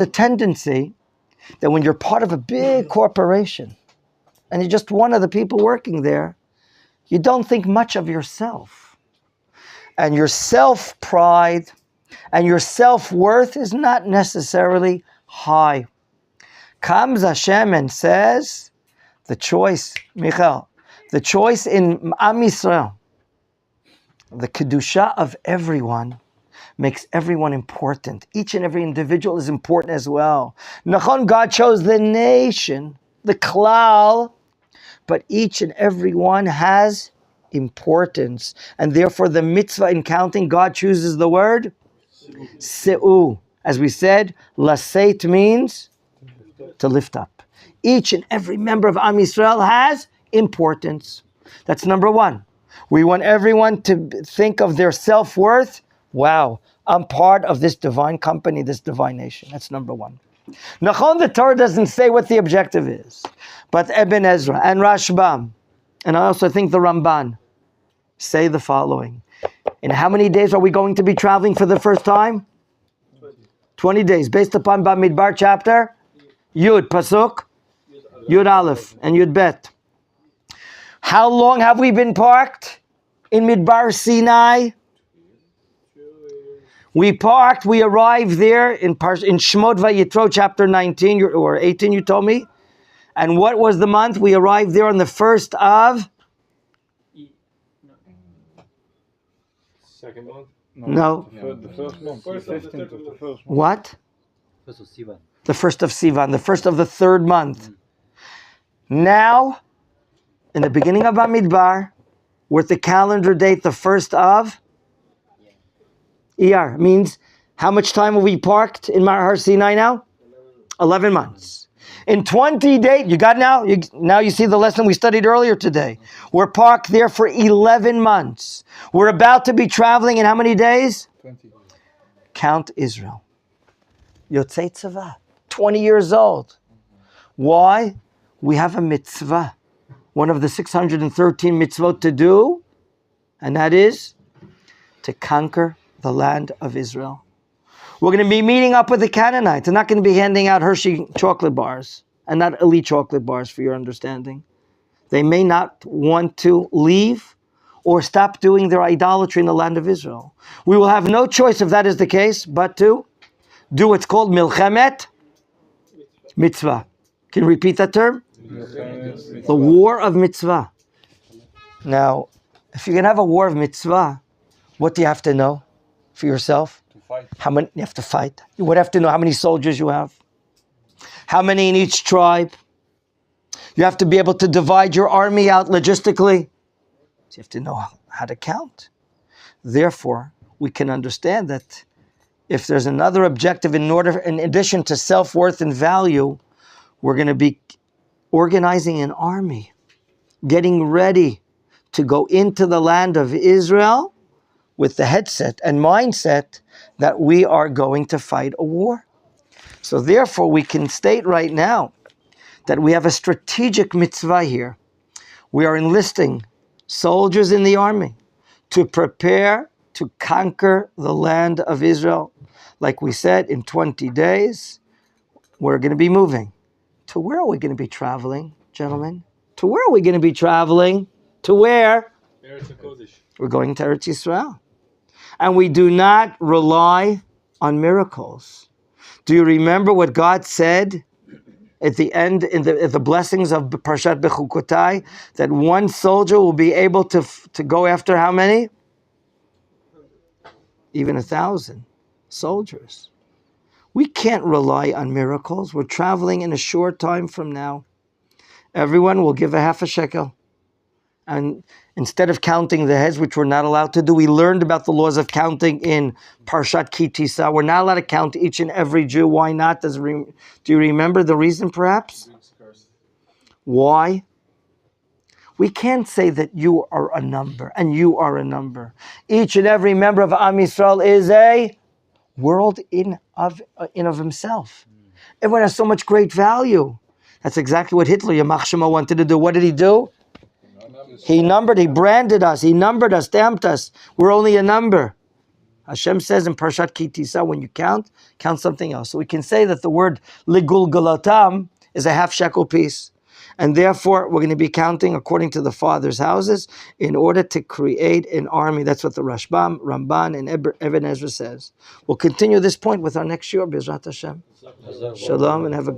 The tendency that when you're part of a big corporation and you're just one of the people working there, you don't think much of yourself. And your self-pride and your self-worth is not necessarily high. Comes Hashem and says, the choice, Michael, the choice in Am Yisrael, the Kedusha of everyone makes everyone important. Each and every individual is important as well. Nachon, God chose the nation, the klal, but each and every one has importance. And therefore the mitzvah in counting, God chooses the word Se'u. As we said, laseit means to lift up. Each and every member of Am Yisrael has importance. That's number one. We want everyone to think of their self-worth. Wow, I'm part of this divine company, this divine nation. That's number one. Nachon, the Torah doesn't say what the objective is, but Ibn Ezra and Rashbam, and I also think the Ramban, say the following. In how many days are we going to be traveling for the first time? 20 days, based upon Bamidbar chapter, Yud, Pasuk, Yud Aleph, and Yud Bet. How long have we been parked in Midbar Sinai? We arrived there in Shemot Vayitro chapter 19 or 18, you told me. And what was the month? We arrived there on the first of? Second month? No. The first month. 15th of the first month. What? First of Sivan. The first of Sivan, the first of the third month. Now, in the beginning of Bamidbar, we're at the calendar date, the first of Iyar. Means how much time have we parked in Har Sinai now? 11 months. In 20 days, you got now? Now you see the lesson we studied earlier today. We're parked there for 11 months. We're about to be traveling in how many days? 20. Count Israel. Yotzei Tzava. 20 years old. Why? We have a mitzvah. One of the 613 mitzvot to do, and that is to conquer the land of Israel. We're going to be meeting up with the Canaanites. They're not going to be handing out Hershey chocolate bars, and not elite chocolate bars, for your understanding. They may not want to leave or stop doing their idolatry in the land of Israel. We will have no choice if that is the case, but to do what's called milchemet mitzvah. Can you repeat that term? The war of mitzvah. Now, if you're going to have a war of mitzvah, what do you have to know for yourself? To fight. How many you have to fight? You would have to know how many soldiers you have. How many in each tribe? You have to be able to divide your army out logistically. So you have to know how to count. Therefore, we can understand that if there's another objective in addition to self-worth and value, we're going to be organizing an army, getting ready to go into the land of Israel with the headset and mindset that we are going to fight a war. So therefore, we can state right now that we have a strategic mitzvah here. We are enlisting soldiers in the army to prepare to conquer the land of Israel. Like we said, in 20 days, we're going to be moving. To where are we going to be traveling, gentlemen? To where are we going to be traveling? To where? Eretz HaKodesh. We're going to Eretz Yisrael. And we do not rely on miracles. Do you remember what God said at the end, in the blessings of Parshat Bechukotai, that one soldier will be able to go after how many? Even 1,000 soldiers. We can't rely on miracles. We're traveling in a short time from now. Everyone will give a half a shekel. And instead of counting the heads, which we're not allowed to do, we learned about the laws of counting in Parshat Ki Tisa. We're not allowed to count each and every Jew. Why not? Do you remember the reason, perhaps? Why? We can't say that you are a number and you are a number. Each and every member of Am Yisrael is a world in of himself. Everyone has so much great value. That's exactly what Hitler, Yamach Shema, wanted to do. What did he do? He numbered, he branded us, he numbered us, stamped us. We're only a number. Hashem says in Parshat Kitisa, when you count something else. So we can say that the word ligulgulatam is a half shekel piece. And therefore, we're going to be counting according to the father's houses in order to create an army. That's what the Rashbam, Ramban, and Ibn Ezra says. We'll continue this point with our next shiur, B'ezrat Hashem. Shalom, and have a